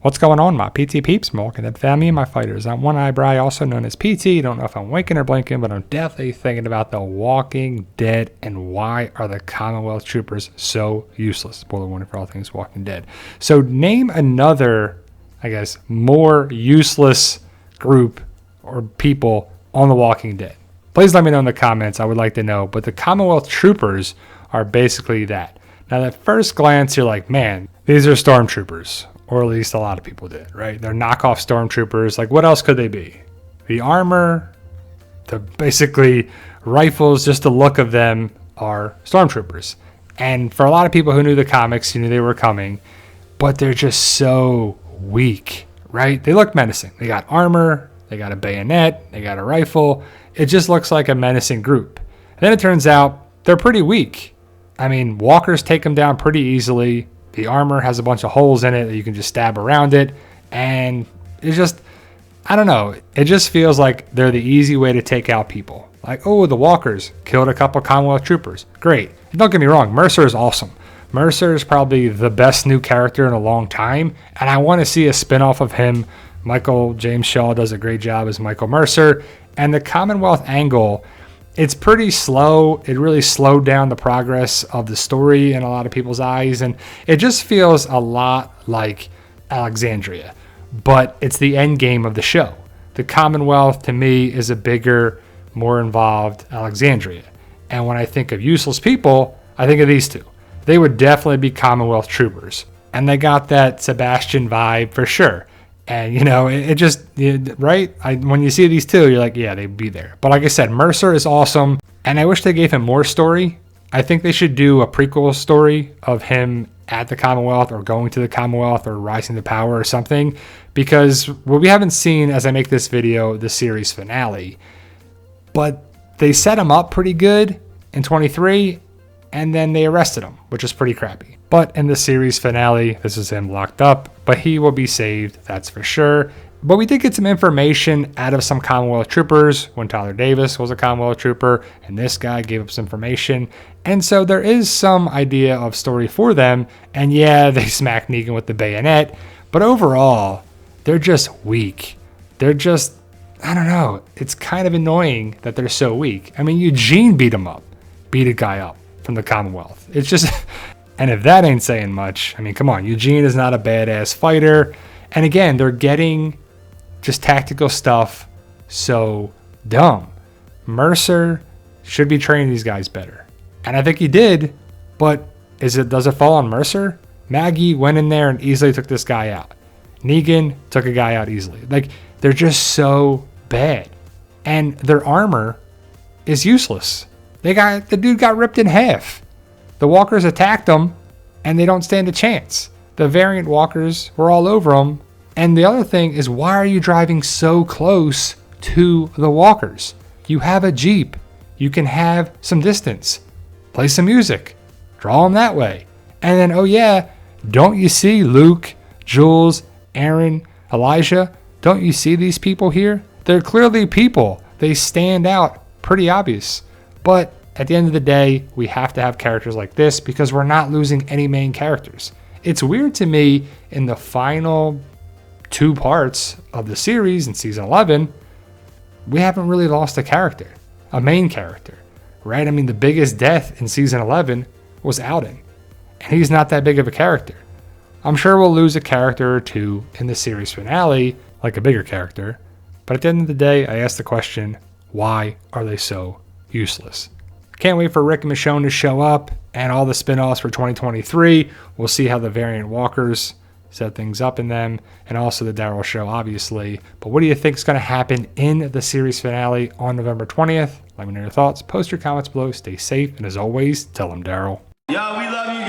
What's going on, my PT peeps? Welcome to the family of my fighters. I'm One Eyebrow, also known as PT. Don't know if I'm winking or blinking, but I'm definitely thinking about The Walking Dead and why are the Commonwealth troopers so useless. Spoiler warning for all things Walking Dead. So name another, I guess, more useless group or people on The Walking Dead. Please let me know in the comments. I would like to know. But the Commonwealth troopers are basically that. Now, at first glance, you're like, man, these are stormtroopers. Or at least a lot of people did, right? They're knockoff stormtroopers. Like, what else could they be? The armor, the basically rifles, just the look of them are stormtroopers. And for a lot of people who knew the comics, you knew they were coming, but they're just so weak, right? They look menacing. They got armor, they got a bayonet, they got a rifle. It just looks like a menacing group. And then it turns out they're pretty weak. I mean, walkers take them down pretty easily. The armor has a bunch of holes in it that you can just stab around it. And it's just, I don't know. It just feels like they're the easy way to take out people. Like, oh, the walkers killed a couple Commonwealth troopers. Great. And don't get me wrong. Mercer is awesome. Mercer is probably the best new character in a long time. And I want to see a spinoff of him. Michael James Shaw does a great job as Michael Mercer. And the Commonwealth angle, it's pretty slow. It really slowed down the progress of the story in a lot of people's eyes. And it just feels a lot like Alexandria. But it's the end game of the show. The Commonwealth, to me, is a bigger, more involved Alexandria. And when I think of useless people, I think of these two. They would definitely be Commonwealth troopers. And they got that Sebastian vibe for sure. And, you know, it just, right? When you see these two, you're like, yeah, they'd be there. But like I said, Mercer is awesome. And I wish they gave him more story. I think they should do a prequel story of him at the Commonwealth or going to the Commonwealth or rising to power or something. Because what we haven't seen as I make this video, the series finale. But they set him up pretty good in 23. And then they arrested him, which is pretty crappy. But in the series finale, this is him locked up, but he will be saved, that's for sure. But we did get some information out of some Commonwealth troopers when Tyler Davis was a Commonwealth trooper, and this guy gave us information. And so there is some idea of story for them. And yeah, they smacked Negan with the bayonet, but overall, they're just weak. They're just, I don't know, it's kind of annoying that they're so weak. I mean, Eugene beat a guy up from the Commonwealth. It's just, and if that ain't saying much, I mean, come on, Eugene is not a badass fighter. And again, they're getting just tactical stuff so dumb. Mercer should be training these guys better. And I think he did, but does it fall on Mercer? Maggie went in there and easily took this guy out. Negan took a guy out easily. Like, they're just so bad. And their armor is useless. The dude got ripped in half. The walkers attacked him, and they don't stand a chance. The variant walkers were all over him. And the other thing is, why are you driving so close to the walkers? You have a Jeep. You can have some distance. Play some music. Draw them that way. And then, oh yeah, don't you see Luke, Jules, Aaron, Elijah? Don't you see these people here? They're clearly people. They stand out. Pretty obvious. But at the end of the day, we have to have characters like this because we're not losing any main characters. It's weird to me in the final 2 parts of the series in season 11, we haven't really lost a character, a main character, right? I mean, the biggest death in season 11 was Alden, and he's not that big of a character. I'm sure we'll lose a character or two in the series finale, like a bigger character. But at the end of the day, I ask the question, why are they so useless? Can't wait for Rick and Michonne to show up and all the spin-offs for 2023. We'll see how the variant walkers set things up in them, and also the Daryl show, obviously. But what do you think is going to happen in the series finale on November 20th? Let me know your thoughts. Post your comments below. Stay safe, and as always, tell them Daryl. Yo, we love you.